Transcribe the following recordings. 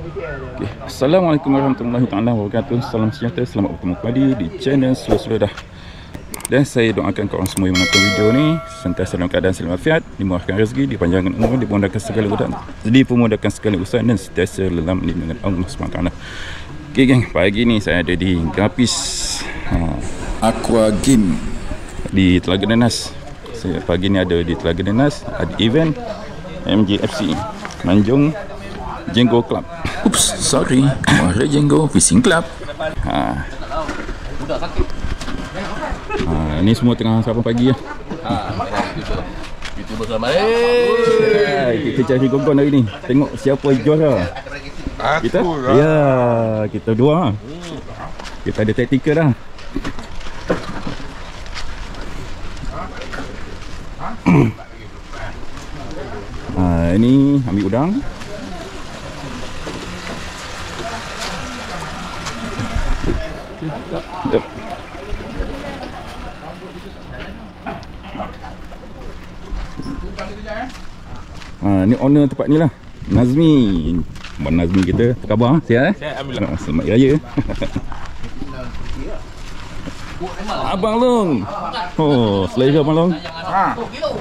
Okay. Assalamualaikum warahmatullahi wabarakatuh. Salam sejahtera, selamat bertemu kembali di channel Slow-Slow Dah. Dan saya doakan korang semua yang menonton video ni sentiasa dalam keadaan selamat fiat, dimurahkan rezeki, dipanjangkan umur, dimudahkan segala usaha dan sentiasa dalam lindungan Allah SWT. Okay geng, pagi ni saya ada di Gapis Aqua Game di Telaga Nenas. Saya pagi ni ada di Telaga Nenas, ada event MJFC Manjung Jenggo Club. Oops, sorry, Muara Jenggo Fishing Club. Ini semua tengah sarapan pagi lah. YouTuber sama. Kita cari gogon hari ni. Tengok siapa juara. Kita? Ya, kita dua. Kita ada taktikal dah. Ini ambil udang. Ni owner tempat ni lah, Nazmi. Abang Nazmi kita, apa khabar? Sihat? Sihat, selamat raya. Abang Long. Oh, selera Abang Long.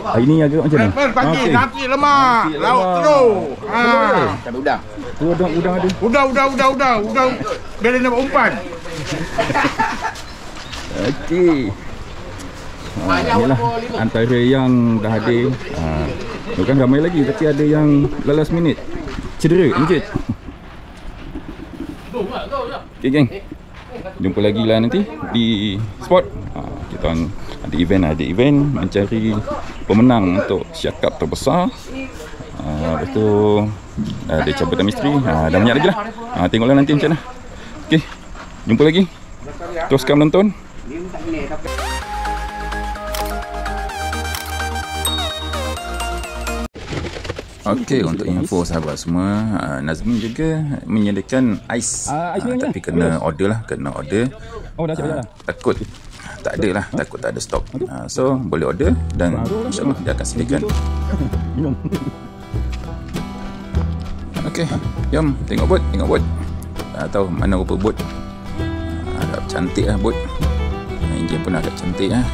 Hari ni agak macam mana? Pagi, nasi lemak, lauk telur. Ada udang. Udang ada. Udang. Biar dia nak umpan. Okey. Inilah antara yang dah hadir. Bukan ramai lagi, tapi ada yang last minute cedera, injured. Okay geng, jumpa lagi lah nanti di spot. Kita ada event mencari pemenang untuk syakap terbesar. Lepas tu ada cabutan misteri, dah banyak lagi lah. Tengoklah nanti macam mana. Okay, jumpa lagi. Teruskan menonton. Okey, untuk info sahabat semua, Nazmi juga menyediakan ais. Tapi kena order lah, Oh, dah siap dah. Takut tak ada lah, takut tak ada stok. So boleh order dan insyaAllah dia akan sediakan. Okey, jom tengok bot. Tak tahu mana rupa bot. Agak cantik lah bot. Enjin pun agak cantik lah.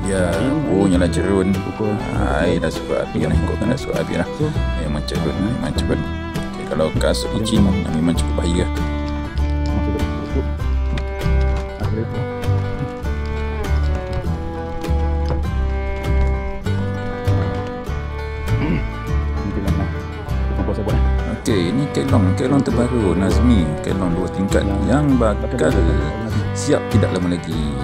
Ya, nyala cerun. Air dah suka api kan. Kau kena suka api lah. Memang cerun, memang cepat. Okay, kalau kasut licin memang cukup bahaya. Okey, ini kelong terbaru Nazmi, kelong 2 tingkat yang bakal siap tidak lama lagi.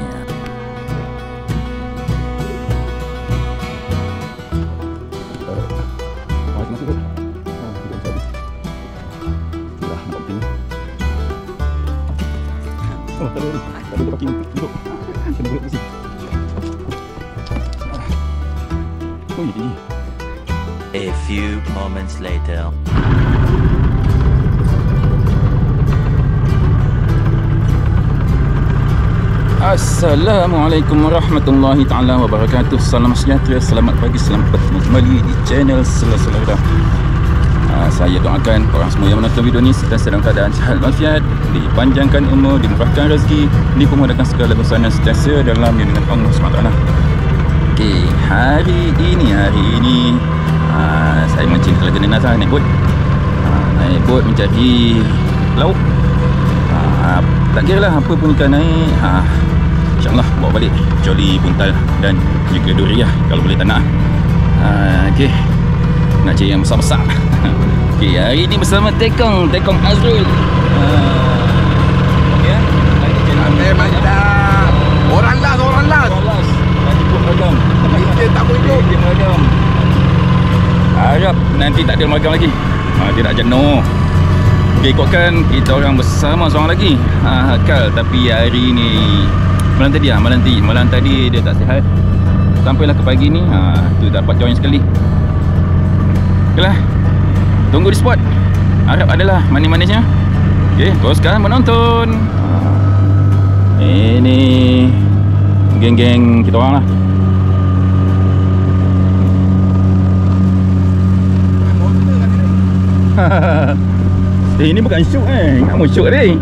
A few moments later. Assalamualaikum warahmatullahi taala wabarakatuh. Salam sejahtera, selamat pagi, selamat bertemu kembali di channel Slow-Slow Dah. Saya doakan korang semua yang menonton video ni sentiasa dalam keadaan sihat walafiat, dipanjangkan umur, dimurahkan rezeki, dipermudahkan segala usaha dan sentiasa dalam lindungan Allah SWT. Okey, hari ini saya mancing Telaga Nenas lah, naik bot mencari lauk. Tak kira lah apa pun ikan naik, InsyaAllah bawa balik coli, buntal dan juga duri lah kalau boleh tak nak. Okey, nak cari yang besar-besar. Okey, hari ni bersama Tekong Azrul. Okey, Mantap. Orang las. Dia tak boleh hidup. Harap nanti tak ada makan lagi. Dia nak jenuh. Okay, ikutkan kita orang bersama seorang lagi, Hakal. Tapi hari ni malam tadi dia tak sihat. Sampailah ke pagi ni, tu dapat join sekali. Okeylah, tunggu di spot. Harap adalah manis-manisnya. Okay, teruskan menonton. Ini geng-geng kita orang lah. Ini bukan syuk kamu syuk ni.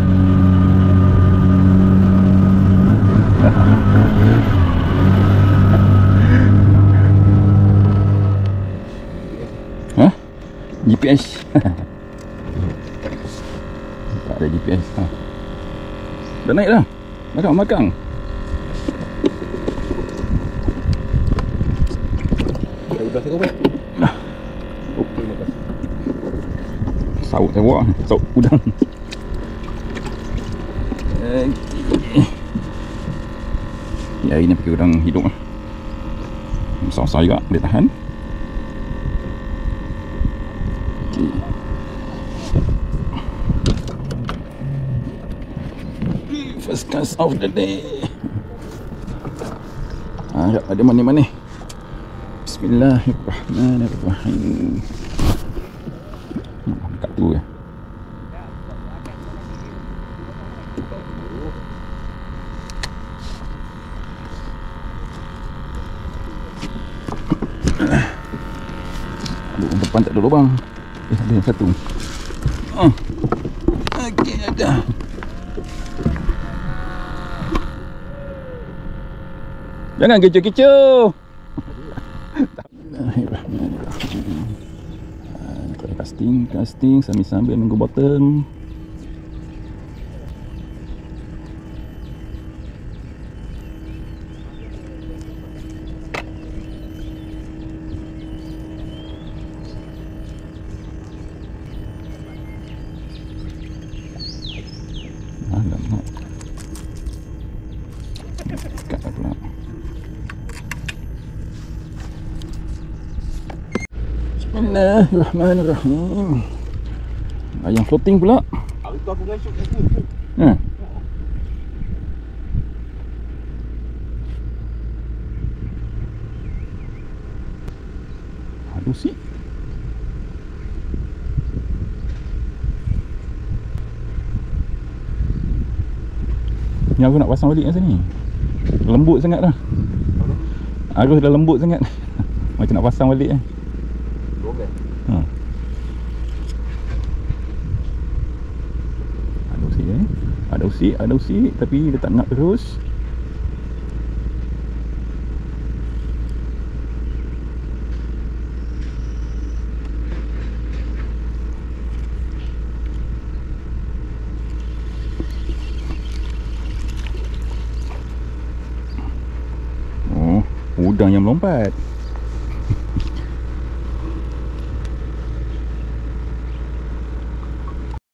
Hah? GPS. Tak ada GPS. Dah naik dah. Makan. Udah tengok apa? Saut tewak, saut udang. Ya, ini pakai udang hidup lah. Besar-besar juga, boleh tahan. Okay. First cast of the day. Ada mana-mana. Bismillahirrahmanirrahim. Dekat tu ya. Aduh, depan tak ada lubang. Ada yang satu. Okey, ada. Jangan kecoh-kecoh. Casting sambil nunggu bottom. Alamak. Dekat pula. Bismillahirrahmanirrahim. Ayam floating pula. Itu aku dengan syuk. Aduh si. Ni aku nak pasang balik kat sini. Lembut sangat dah. Arus dah lembut sangat. Macam nak pasang balik Ada usi tapi dia tak nak terus. Oh, udang yang melompat.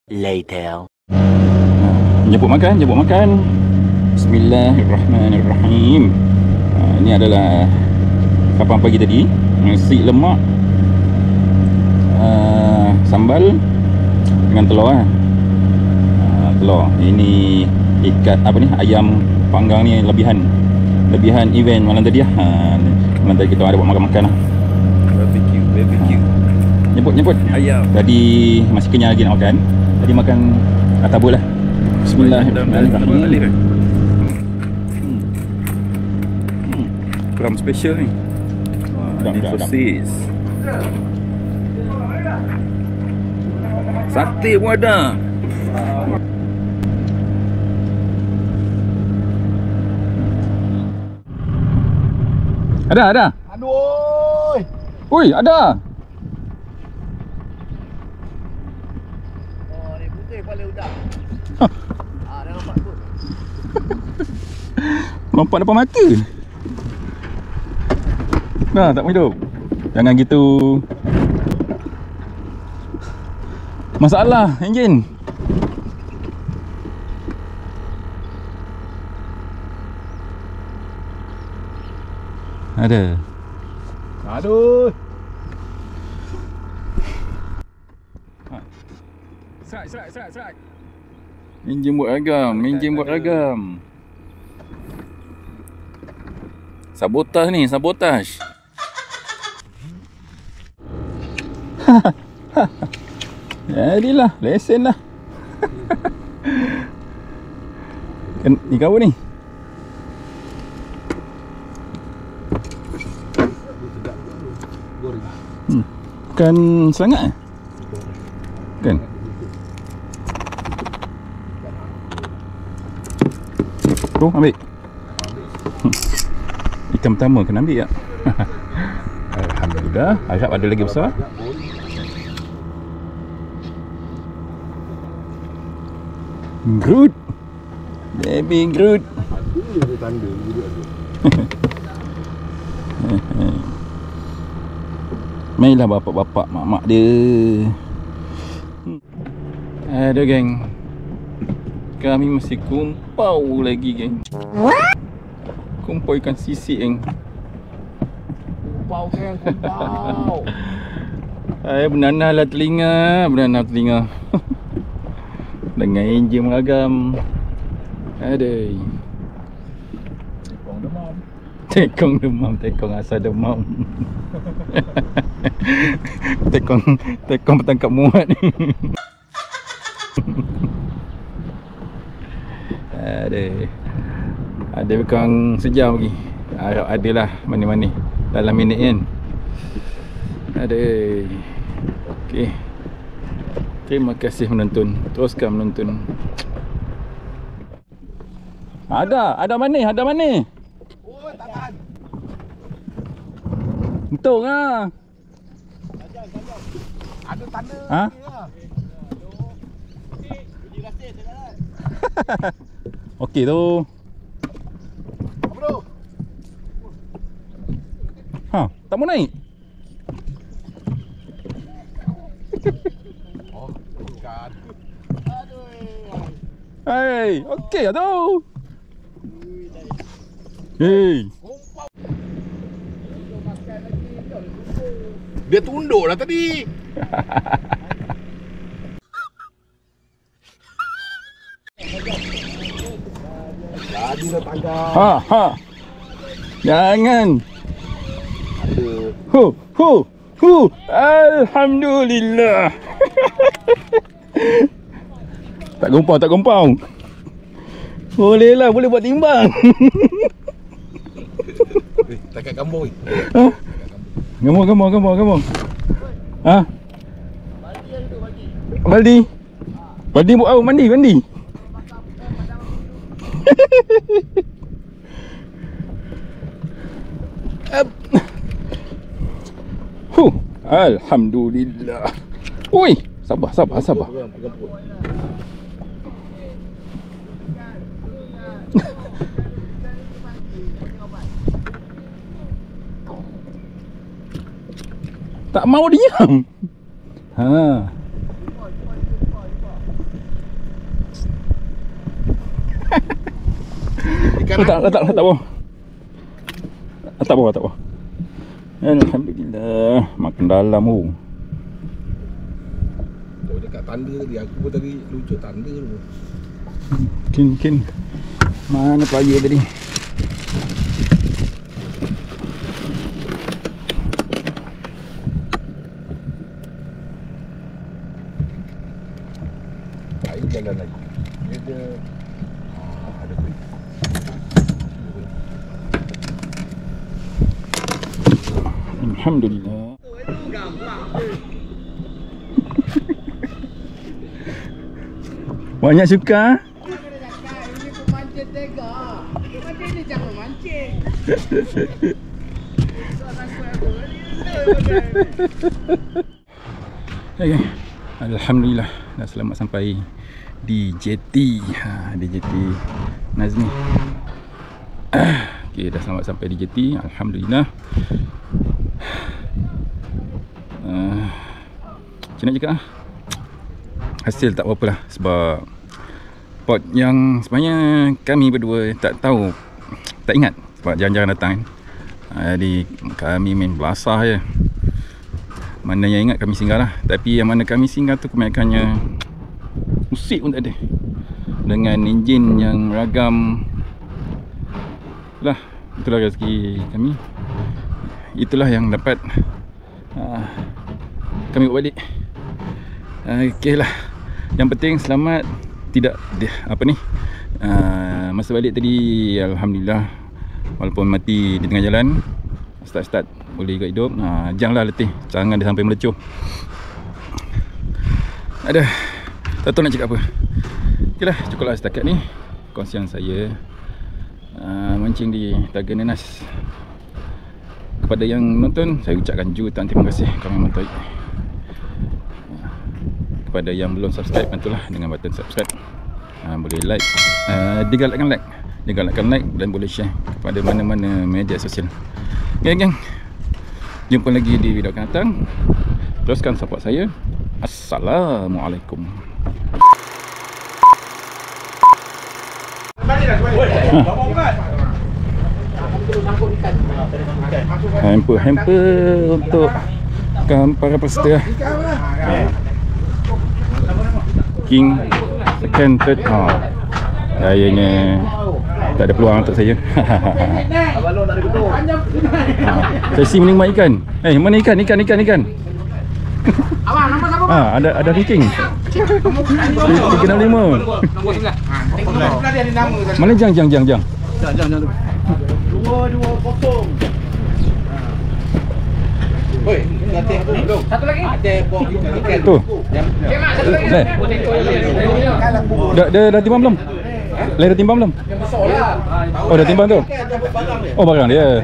Later. Jemput makan. Bismillahirrahmanirrahim. Ini adalah sarapan pagi tadi. Nasi lemak, sambal dengan telur telur. Ini ikat ayam panggang ni lebihan event malam tadi lah. Malam tadi kita ada buat makan-makan lah. BBQ. Nyebut Ayam. Tadi masih kenyang lagi nak makan. Tadi makan atabul lah. Bismillahirrahmanirrahim. Kurang special ni. Ini sosis. Sate pun ada. Ada. Aduh. Ui, ada. Oh, ni putih kepala udang. Dah nampak tu. Lompat depan mata. Nah, tak mau hidup. Jangan gitu. Masalah enjin. Ada. Aduh. Serak. Enjin buat ragam. Sabotaj. Jadilah, lesen lah. Ni kau ni. Bukan selangat kan? Tu ambil. Ikan pertama kena ambil ya. Alhamdulillah. Harap ada lagi besar. Groot. Baby Groot. Ada tanda juga tu. Mainlah bapak-bapak mak-mak dia. Aduh geng, kami masih kumpau lagi geng. Kumpau ikan sisik geng. Kumpau geng, kumpau. Bernanah lah telinga. Dengan enjin meragam. Aduh. Tekong asal demam. Tekong bertangkap muat ni. Ada kurang sejam lagi. Harap adalah mana-mana dalam minit kan. Okey. Terima kasih menonton. Teruskan menonton. Ada mana? Oh, tak tahan. Betul lah. Ada tanda. Ha? Okey tu. Apa tu? Tak mau naik. Oh, ikan. Aduh. Hei, okey lah tu. Hei. Dia tunduk lah tadi. Lagi dah tangkap. Jangan. Ada. Alhamdulillah. Tak gompau. Boleh lah, boleh buat timbang. Takat gambar ni. Gambar. Baldi buat apa? Mandi. Alhamdulillah. Oi, sabar. Tak mau diam. Letak bawah. Tak bawah. Alhamdulillah. Makan dalam tu. Oh, dekat tanda tadi. Aku pun tadi lucut tanda tu. Kin. Mana player tadi? Air jalan lagi. Dia ada. Ada kuih. Alhamdulillah. Banyak suka. Ini pemancing tega. Macam ni jangan mancing. Okay. Alhamdulillah dah selamat sampai di JT. Di JT Nazmi. Okay, dah selamat sampai di JT. Alhamdulillah. Macam mana cakap hasil tak apa-apa lah. Sebab pot yang sebenarnya kami berdua tak tahu, tak ingat sebab jarang-jarang datang kan. Jadi kami main belasah je. Mana yang ingat kami singgah lah. Tapi yang mana kami singgah tu kebanyakannya musik pun tak ada. Dengan enjin yang ragam lah. Itulah rezeki kami. Itulah yang dapat kami buat balik. Okey lah. Yang penting selamat. Tidak masa balik tadi alhamdulillah, walaupun mati di tengah jalan, start boleh juga hidup. Janganlah letih, jangan dia sampai melecuh. Tak tahu nak cakap apa. Okeylah, cukuplah setakat ni kongsian saya mancing di Telaga Nenas. Kepada yang menonton, saya ucapkan jutaan terima kasih kerana menonton. Kepada yang belum subscribe, bantulah dengan button subscribe. Boleh like, digalakkan like dan boleh share kepada mana-mana media sosial. Geng, jumpa lagi di video akan datang. Teruskan support saya. Assalamualaikum. Hamper untuk para peserta. King second third. Sayanya tak ada peluang untuk saya. Sesi menikmati ikan. Mana ikan? Abang, nama siapa? Ada ranking 365. Nombor 9. Tengok sebelah dia ada nama kan. Mana jang. Jang tu. 220. Oi, latih belum. Satu lagi. Ada bom ikan. Tu. Mak, satu lagi. Dah timbang belum? Dah timbang belum? Oh, dah timbang tu. Oh, barang dia.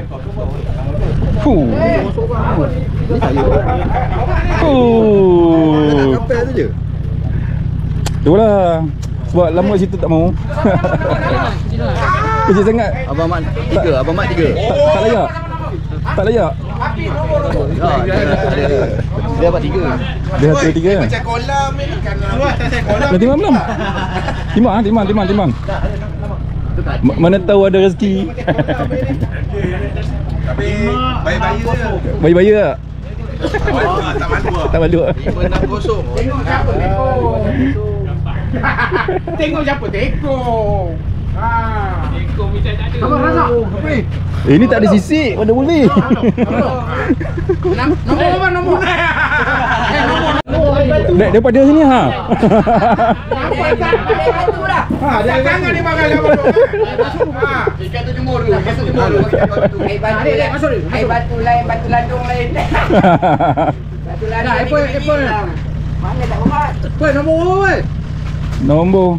Kapal tu je. Itulah. Sebab lama situ tak mau. Kecil sangat. Abang Mat 3. Tak layak. Tak layak. Dia dapat 3. Dia satu 3. Macam kolam ni kan. Kolam. Dah timbang belum? Timbang. Mana tahu ada rezeki. Tapi Bayi bayar tak? Tak malu. 560. Tengok siapa teko. Tengok siapa teko. Teko macam tak ada. Abang Razak. Apa ni? Ini tak ada sisik, mana boleh. Nombor. Daripada sini ha. Dia tangan ni makan apa tu? Ikan tu jemur dulu. Masuk ni. Air batu lain, batu landung lain. Batu landung. Apple. Mana tak buat? Apa nombor? Nombor.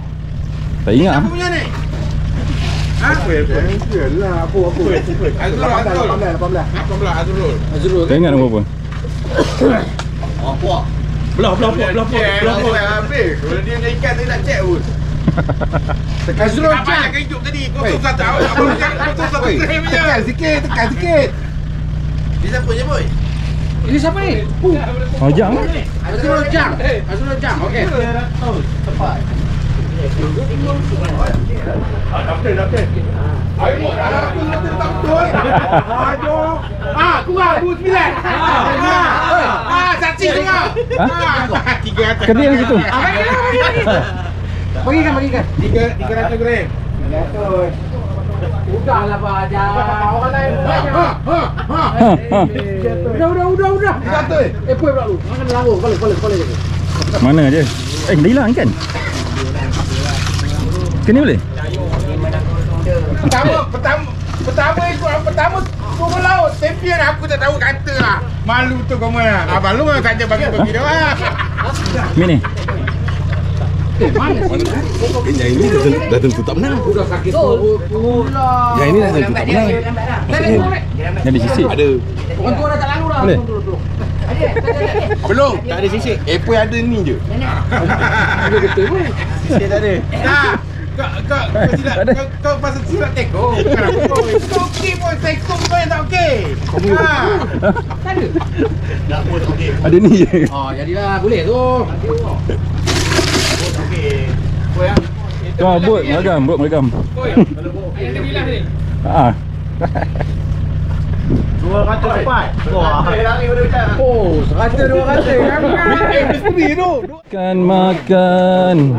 Tak ingat. Siapa punya ni? Azrul. Tak ingat nombor apa. Belah. Habis. Kalau dia ada ikan dia nak check pun. Azrul Abang yang hidup tadi 01. Abang jangan 01 punya. tekan sikit. Dia siapa je boy? Ini siapa ni? Oh, jang. Azrul Jang. Okey. Dapet. Ayo, aku tak betul. Aduh. Kurang 29. Saksi kau. 300. Kena yang situ. Bagikan. 300 gram. 300. Udahlah Pak Ajak. Orang lain. Udah. 300. Apa pula lu? Makan lalu. Boleh. Mana je? Dah hilang kan? Kena boleh? Pertama turun laut. Champion aku tak tahu kata lah. Malu tu kau mana? Abang lu kan saja bagi dia lah. Ni. Yang ini dah tentu tak menang. Udah sakit pula. Yang ini dah tentu tak menang. Jadi sisik. Ada. Orang tua dah tak lalu lah. Boleh? Belum. Tak ada sisik. Apple ada ni je. Dia betul pun. Sisik tak ada. Kau pasal silap teko. Bukan aku kau. Kau okey pun. Teko kau yang tak okey. Tak ada. Ada ni je. Jadilah boleh tu. Bot meregam. Yang dia bilang ni. 200 cepat. Wah. Oh, 100 200. Mesti tu. Makan.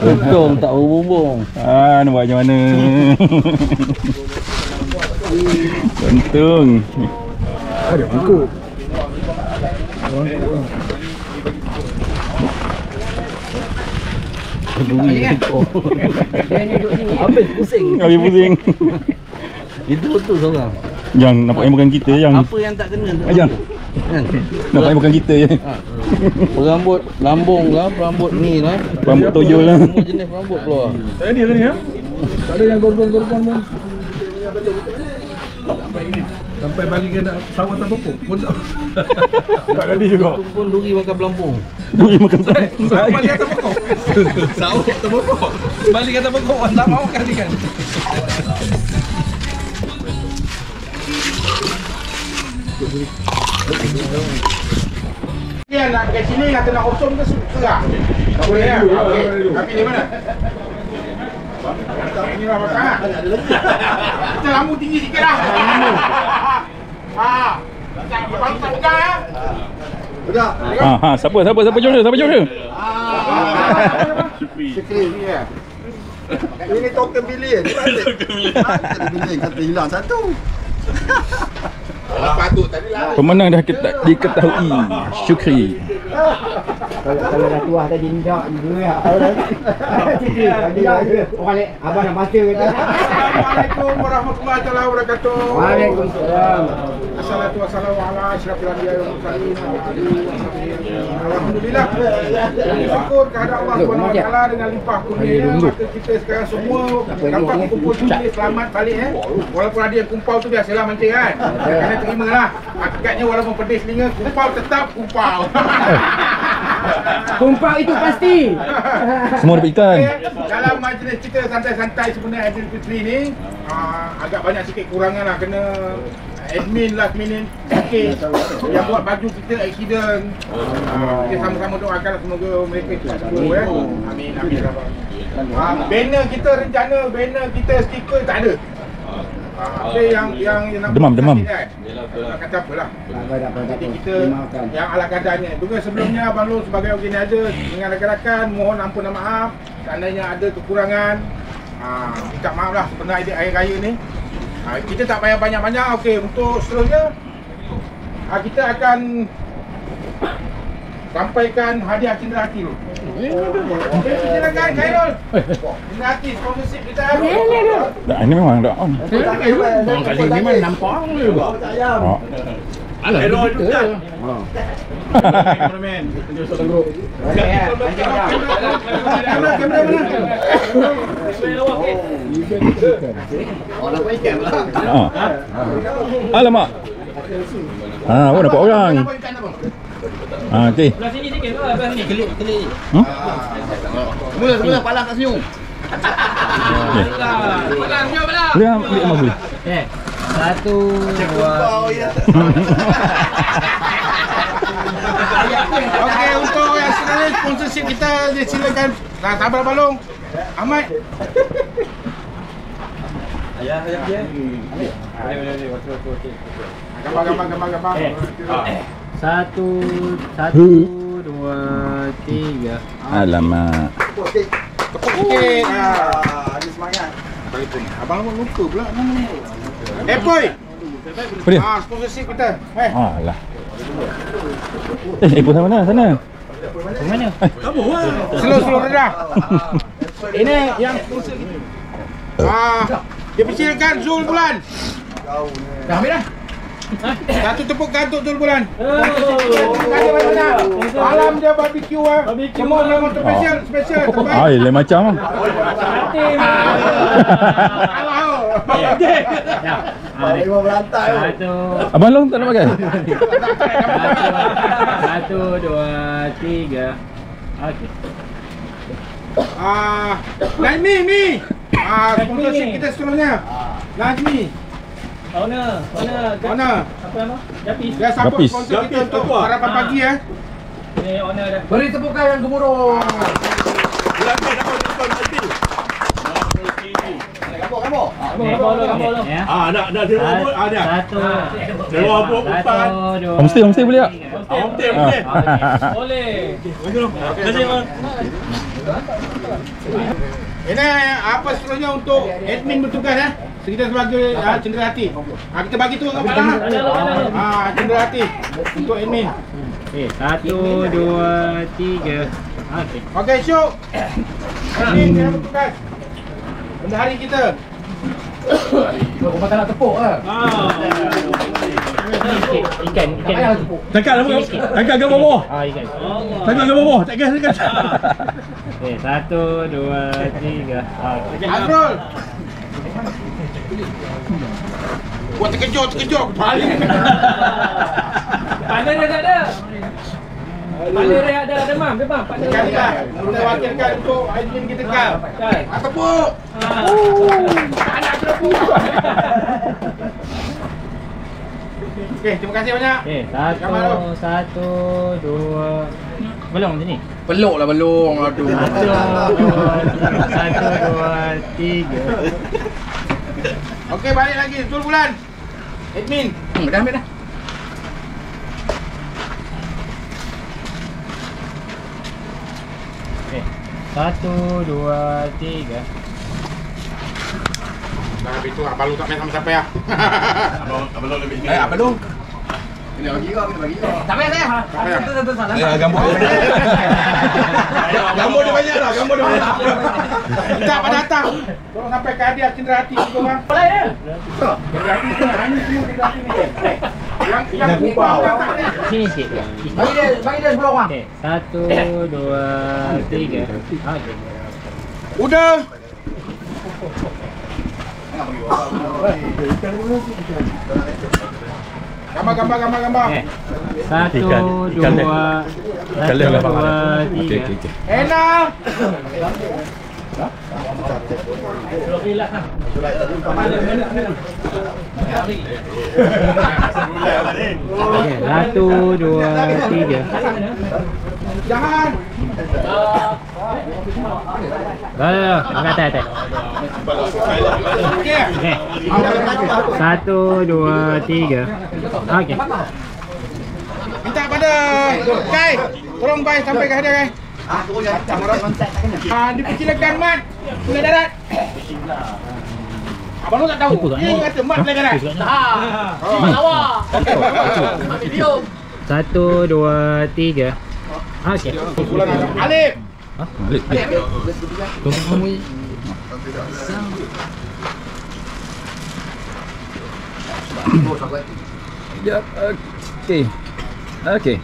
Untung tak berbumbung. Nak buat macam mana? Untung. Ada mangkuk. Habis pusing. Itu betul seorang. Yang nampak yang bukan kita yang. Apa yang tak kena tu? Ajang. Nampak yang bukan kita je. Rambut lambung lah, rambut ni lah. Rambut toyo lah. Semua jenis rambut keluar. Tak ada ke ni ya? Tak ada yang gorgon-gorgon pun. Sampai bagi ke nak sawat apa pun tak. Tak ada juga. Pun duri makan pelampung. Duri makan pelampung. Balik atas pokok. Sawat atas pokok. Balik atas pokok. Tak mau kali kan. Dia nak ke sini kata nak kosong ke serah? Tak boleh ya? Okey. Tapi di mana? Ini lah makan. Kita lampu tinggi sikit lah. Abang tak pegang ya? Pegang. Siapa juara? Sekali ni ya. Ini token bilion. Token bilion kata hilang satu. Patut tadi lah. Pemenang dah diketahui. Syukri. Kalau dah tuah tadi ndak juga ya. Orang lek abang nak baca kata. Assalamualaikum warahmatullahi wabarakatuh. Waalaikumsalam. Assalamualaikum ala asyrafil anbiya'i wal mursalin. Alhamdulillah. Syukur kepada Allah Subhanahu wa taala dengan limpah kurnianya maka kita sekarang semua dapat kumpul sini selamat balik Walaupun ada yang kumpau tu biasalah mancing kan. Kena terimalah. Hakikatnya walaupun pedih telinga, kumpau tetap kumpau. Kumpau itu pasti. Semua dapat ikan. Dalam majlis kita santai-santai sebenarnya Aidilfitri ni agak banyak sikit kurangan lah. Kena admin last minute sikit yang buat baju kita accident. Kita sama-sama doakan semoga mereka cepat sembuh ya. Amin. Banner kita rencana, banner kita stiker tak ada. Ada yang Demam. kata apalah. Jadi kita yang ala kadarnya. Juga sebelumnya Abang Long sebagai organizer dengan rakan-rakan mohon ampun dan maaf seandainya ada kekurangan. Minta maaf lah sebenarnya akhir raya ni. Kita tak payah banyak-banyak. Okey, untuk seterusnya kita akan sampaikan hadiah Cindera Hati dulu. Okey, silakan Khairul. Cindera Hati sponsorship kita. Ini memang dah on. Orang kali ni memang nampak juga. Alah, Khairul juga. Kameraman. Kamera mana? Orang nak ikan pula. Alamak. Oh dapat orang. Okey. Belah sini sikit lah, belah sini. Kelik. Mula palang kat senyum. Boleh ambil boleh. Satu, dua. Okey, untuk yang sekarang sponsorship kita silakan. Sabar Balong. Ahmad. Ayah dia. Gambar. Satu, dua, tiga. Alamak. Tepuk sikit. Ada semangat. Abang lupa pula nama ni. Boy. Apa dia? Sponsorship kita. Alah. Ibu sana. Mana? Slow redah. Ini yang sponsor kita. Dia persilakan Zul Bulan. Dah ambil dah. Satu tepuk kantuk Zul Bulan. Malam dia barbecue semua nama spesial terbaik. Lain macam ah. Satu. Abang Long tak nak pakai? Satu, dua, tiga. Okey. Najmi. Sponsorship kita seterusnya. Najmi. Owner. Apa nama? Japis. Dia support Gapis. sponsor kita untuk harapan pagi Ini owner dah. Beri tepukan yang gemuruh. Gambar lo. Dah dia rambut. Dah. Satu. Sewa rambut empat. Homestay boleh tak? Homestay. Boleh. Terima kasih bang. Ini apa seterusnya untuk admin bertugas kita sebagai Cindera Hati. Kita bagi tu kat belakang. Cindera Hati untuk admin. Satu, dua, tiga. Okey, syuk. Admin yang bertugas. Bendahari kita. Kau tak nak tepuk lah. Ikan Dekat apa? Dekat ke bawah? Ah, ikan. Dekat ke bawah? Tak gas dekat. Okey, 1 2 3. Azrul. Buat terkejut kepala. Pandai dia tak ada. Pandai dia ada demam. Pandai dia. Kan. Kita wakilkan untuk admin kita kan. Tepuk. Anak tepuk. Okey, terima kasih banyak. Okey, 1 2. Belum sini. Peluk lah belung. Aduh. 1 2 3. Okey, balik lagi. Betul bulan. Admin. Dah. Okey. 1 2 3. Dah habis tu Abang Lu tak main sama siapa ya? Abang Lu lebih ni. Abang Lu. Kita bagi kau. Tak payah saya. Tentu salah. Gambar. Gambar dia banyak lah. Minta pada datang. Tolong sampai ke hadiah cendera hati kita orang. Boleh ya? Cendera hati tu hanya semua cendera hati ni. Yang kubau. Sini sikit. Bagi dia 10 orang. Okey, 1 2 3. Okey. Udah. Gambar. Okey. 1 2 3. Enak. Okey, 1 2 3. Jangan. Dah. Angkat atas. Okey. Okey. 1 2 3. Okey. Minta pada Kai. Tolong Kai sampai ke hadiah Kai. Dipersilakan Mat. Boleh darat. Abang Lu tak tahu. Dia kata Mat boleh darat. Mat awak. Video. 1 2 3. Okey. Alif. Balik. Tunggu kamu. Ya, okey.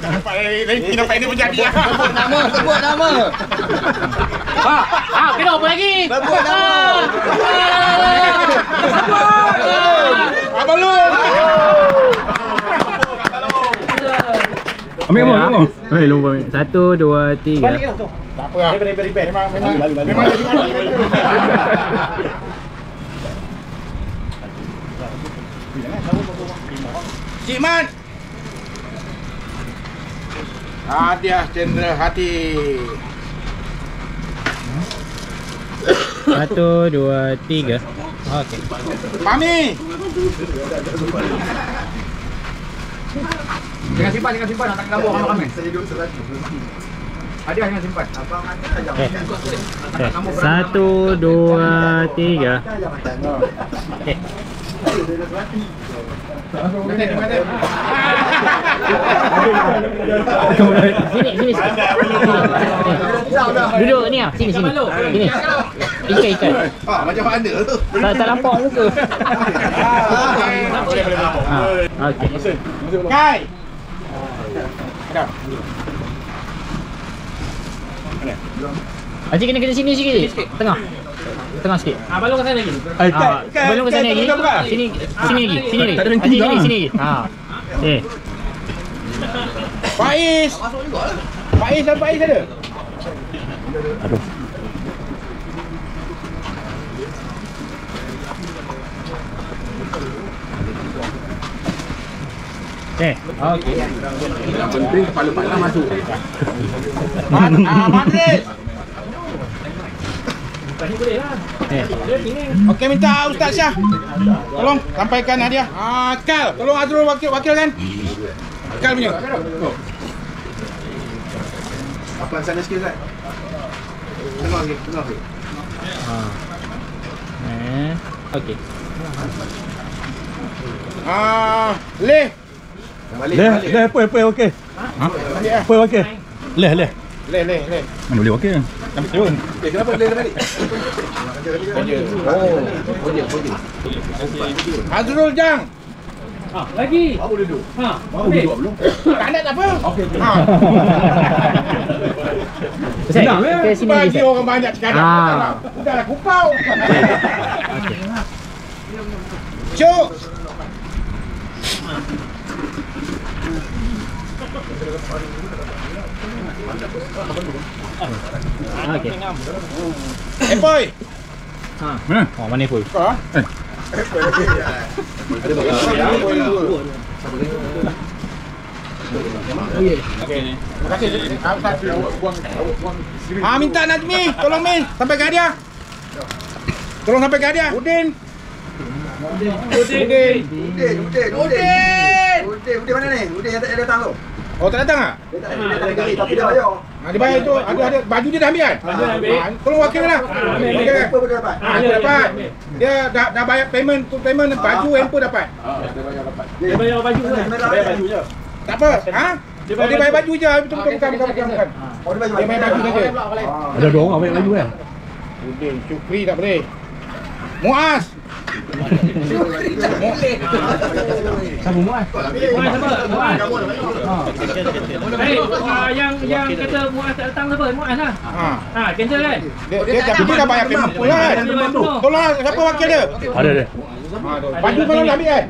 Nampak ini menjadi. Sebut nama. Kena apa lagi? Sebut nama. Abang Lu. Ambil. Hei, lupa. 1 2 3. Tak apa lah. Memang jadi mana. Cik Man. Hadiah cendera hati. 1 2 3. Okey. Mami. Jangan simpan. Tak gambar orang ramai. Hadiah jangan simpan. 1 2 3. Okey. Sini. Duduk ni ah. Sini. Sini. Ikan. Macam mana tu? Tak nampak muka. Okey. Kai. Ada. Haji kena sini sikit. Tengah sikit. Balong ke sana lagi. Belum ke sana lagi. Sini lagi. Tak ada Haji henti sini. Faiz. Faiz ada. Aduh. Okey. Yang penting kepala-kepala masuk. Madrid. Tadi boleh lah. Okey, minta Ustaz Syah. Tolong sampaikan hadiah. Kal, tolong Azrul wakil kan? Kal punya. Apa sana sikit Ustaz? Tengok lagi. Okey. Leh. Leh, apa okey. Apa okey. Leh. Leh. Mana boleh okey? Ambil turun. Kenapa dia balik? Azrul Jang. Lagi. Baru duduk. Baru duduk belum? Tak nak tak apa. Okey. Senang ya. Bagi orang banyak cakap. Udahlah kupau. Cuk. Okey. Boy. Mana? Oh, mana pun? Terima kasih. Minta Najmi, tolong Min, sampai ke hadiah. Tolong sampai ke hadiah. Udin. Udin mana ni? Udin yang tak datang tu. Oh, tak datang ah? Dia tak ada, tapi dia bayar. Dia bayar itu, ada baju dia dah ambil kan? Tolong wakil lah. Apa pun dia dapat. Dia dapat. Dia dah bayar payment, baju hamper dapat. Dia bayar baju je. Bayar baju je. Tak apa. Dia bayar baju je. Betul. Oh, dia Dia bayar baju saja. Ada 2 orang bayar baju kan? Udin, Syukri tak boleh. Muaz. Sama Muaz. Muaz siapa? Muaz. Yang kata Muaz tak datang siapa? Muaz lah. Cancel kan? Dia dah bayar payment full kan? Tolong siapa wakil dia? Ada dia. Baju kalau dah ambil kan?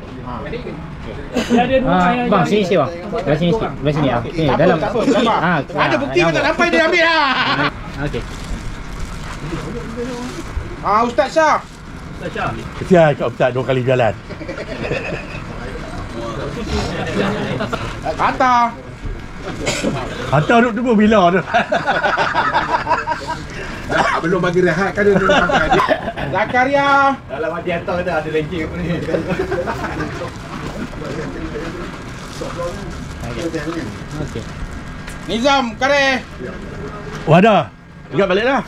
Dia ada 2 yang bang, sini bang. Belah sini sikit. Belah sini. Okey, dalam. Tak apa. Ada bukti pun tak sampai dia ambil lah. Okey. Ustaz Syah. Kesian kat Ustaz 2 kali jalan. Kata. Hantar duduk tunggu bila tu. Belum bagi rehat kan dia pakai dia. Zakaria. Dalam hati hantar dah ada ranking apa ni. Okey. Nizam Kare. Wadah. Ingat balik dah.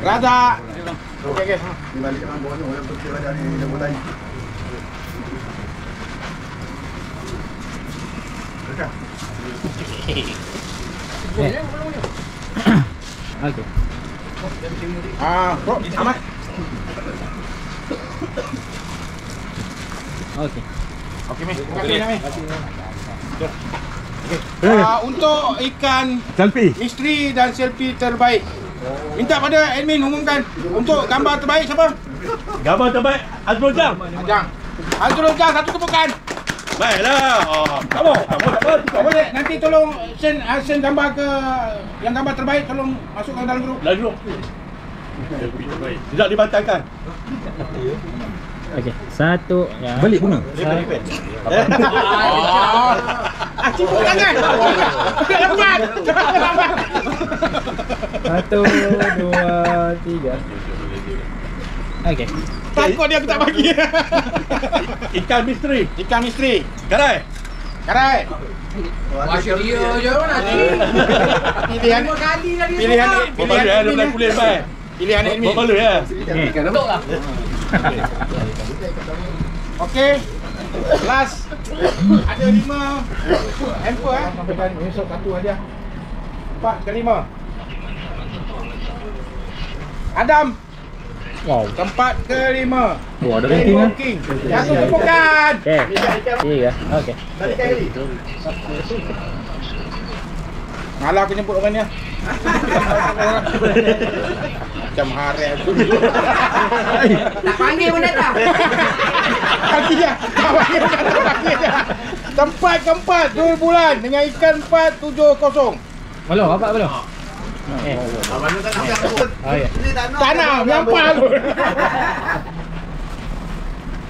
Raza. Okey. Di balik orang bawah ni orang betul ada ni dia buat tadi. Okey. Bro, Ahmad. Okey. Okey, Mi. Terima kasih, Mi. Untuk ikan Selfie. misteri dan selfie terbaik, minta pada admin umumkan. Untuk gambar terbaik siapa? Gambar terbaik Azrul Jam. Ajang. Azrul Jang, satu tepukan. Baiklah. Kamu boleh nanti tolong send gambar ke yang gambar terbaik, tolong masukkan dalam grup. Lalu. Tidak dibatalkan. Okey. Satu ya. Balik bunga. Cukup jangan. Tak lambat. Satu, dua, tiga. Okey. Takut dia aku tak bagi. Ikan misteri. Ikan misteri. Karai. Masya dia je mana Pilihan kali dah dia. pilihan Dia boleh kulit baik. Pilihan admin. Boleh ya. Betul lah. Okey. Last. Ada 5 hamper sampaikan besok satu hadiah. 4 ke 5. Adam. Wow. Tempat ke-5. Wah, ada ranking ah. Satu tepukan. Okey. Tiga. Okey. Tadi kali. Malah aku jemput orang ni. Macam harap tu. Tak panggil pun datang. Pagi dia. Tempat keempat 2 bulan dengan ikan 470. Belum, apa belum? Abang tak nak aku. Oh ya. Ini tak nak. Tanah menyampah tu.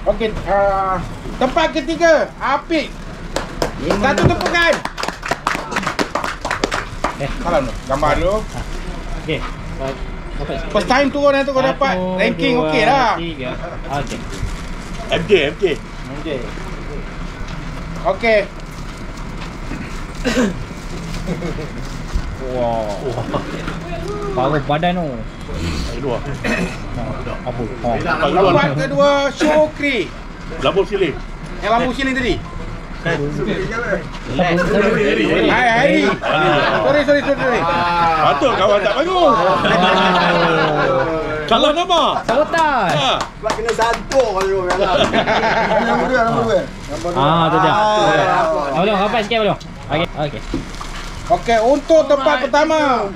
Okey, tempat ketiga Apik. Satu tepukan. Salam tu. Gambar dulu. Okey. First time turun tu kau dapat ranking okey lah. 3. Okey. MJ. Okey. Wow. Power badan tu. Dua. Apa? Tempat kedua Syukri. Lampu siling. Yang lampu siling tadi. Hari. Sorry. Patut kawan tak bagus. Salah nama. Sabotaj. Sebab kena santuk kalau nombor 2. Tu dia. Belum, rapat sikit belum? Okey. Okey, untuk tempat pertama,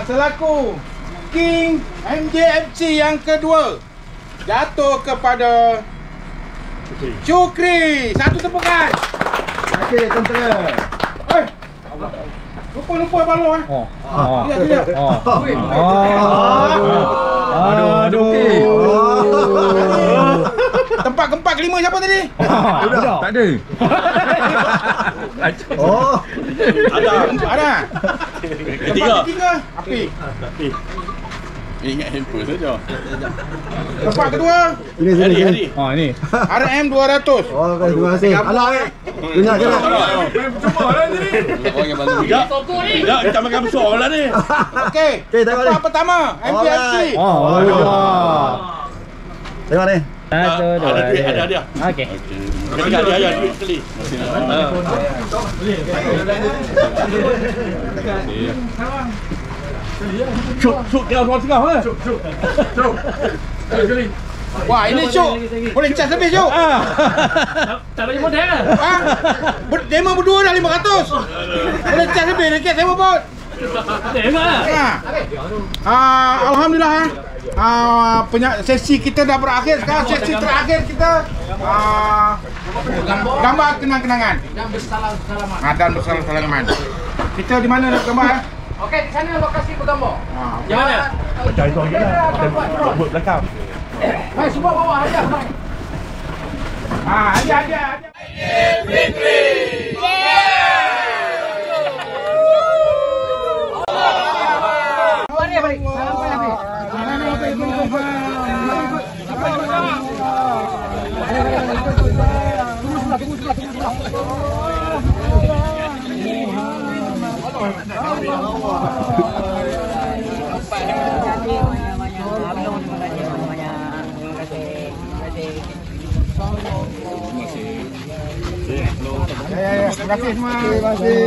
selaku King MJFC yang kedua jatuh kepada Syukri. Satu tepukan. Okey, tentera. Lupa balon Tidak. Aduh. Tempat keempat kelima siapa tadi? Tak ada. Ada. Ketiga. Api. Ingat handphone saja. Tempat kedua Hari. Ini. RM 200. Terima kasih. Alah. Kena. Tidak, kita makan besar lah ni. Okey. Tempat pertama MPFC. Tengok ni. Satu, dua. Ada duit, ada dia. Okey. Ketiga dia duit sekali. Syuk dia orang tengah eh. Wah, ini Syuk. Boleh cas habis Syuk. Tak bagi modal lah. Demo berdua dah 500. Boleh cas habis dekat saya bot. Tengok lah. Alhamdulillah sesi kita dah berakhir. Sekarang sesi terakhir kita gambar kenang-kenangan dan bersalam-salaman. Kita di mana nak gambar? Okey, di sana lokasi bergambar. Di mana? Cari tu lagi lah. Buat belakang. Mai semua bawa hadiah, mai. Hadiah. Victory! Balik. Terima kasih semua. Terima kasih.